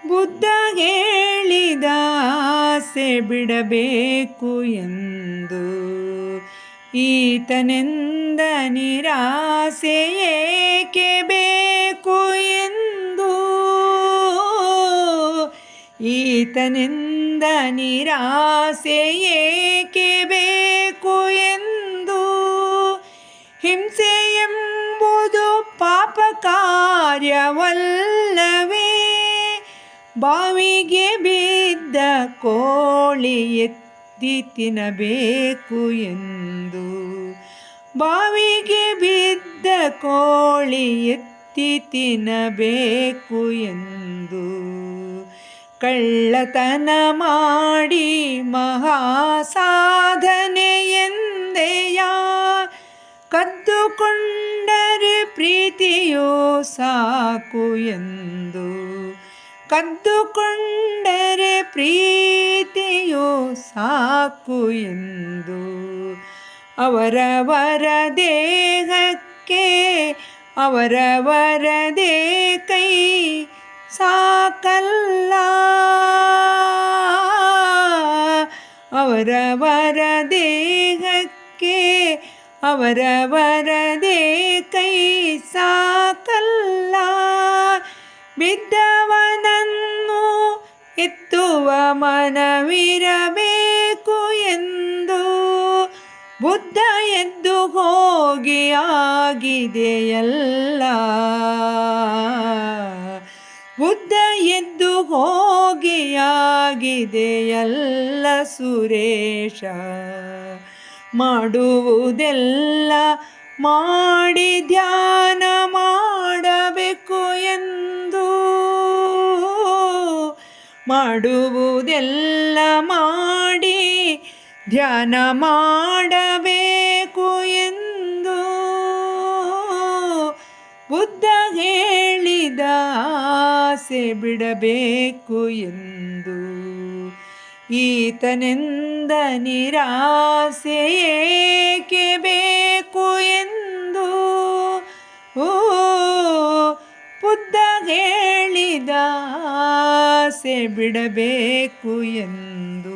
ಬುದ್ಧ ಹೇಳಿದ ಆಸೆ ಬಿಡಬೇಕು ಎಂದು, ಈತನೆಂದ ನಿರಾಸೆ ಏಕೆ ಬೇಕು ಎಂದು, ಈತನೆಂದ ನಿರಾಸೆ ಏಕೆ ಬೇಕು ಎಂದು. ಹಿಂಸೆ ಎಂಬುದು ಪಾಪ ಕಾರ್ಯವಲ್ಲವೇ, ಬಾವಿಗೆ ಬಿದ್ದ ಕೋಳಿ ಎತ್ತಿ ತಿನ್ನಬೇಕು ಎಂದು, ಬಾವಿಗೆ ಬಿದ್ದ ಕೋಳಿ ಎತ್ತಿ ತಿನ್ನಬೇಕು ಎಂದು. ಕಳ್ಳತನ ಮಾಡಿ ಮಹಾಸಾಧನೆ ಎಂದೆಯ, ಕದ್ದುಕೊಂಡರೆ ಪ್ರೀತಿಯೋ ಸಾಕು ಎಂದು, ಕದ್ದುಕೊಂಡರೆ ಪ್ರೀತಿಯೋ ಸಾಕು ಎಂದು. ಅವರವರ ದೇಹಕ್ಕೆ ಅವರವರದೇ ಕೈ ಸಾಕಲ್ಲ, ಅವರವರ ದೇಹಕ್ಕೆ ಅವರವರದೇ ಕೈ ಸಾಕಲ್ಲ. ಬಿದ್ದವನನ್ನು ಎತ್ತುವ ಮನವಿರಬೇಕು ಎಂದು, ಬುದ್ಧ ಎದ್ದು ಹೋಗಿ ಆಗಿದೆಯಲ್ಲ, ಬುದ್ಧ ಎದ್ದು ಹೋಗಿ ಆಗಿದೆಯಲ್ಲ ಸುರೇಶ. ಮಾಡುವುದೆಲ್ಲ ಮಾಡಿ ಧ್ಯಾನ ಮಾಡಬೇಕು ಎಂದು, ಮಾಡುವುದೆಲ್ಲ ಮಾಡಿ ಧ್ಯಾನ ಮಾಡಬೇಕು ಎಂದು. ಬುದ್ಧ ಹೇಳಿದ ಆಸೆ ಬಿಡಬೇಕು ಎಂದು, ಈತನೆಂದ ನಿರಾಸೆ ಏಕೆ ಬೇಕು ಎಂದು. ಬುದ್ಧ ಹೇಳಿದ ಆಸೆ ಬಿಡಬೇಕು ಎಂದು.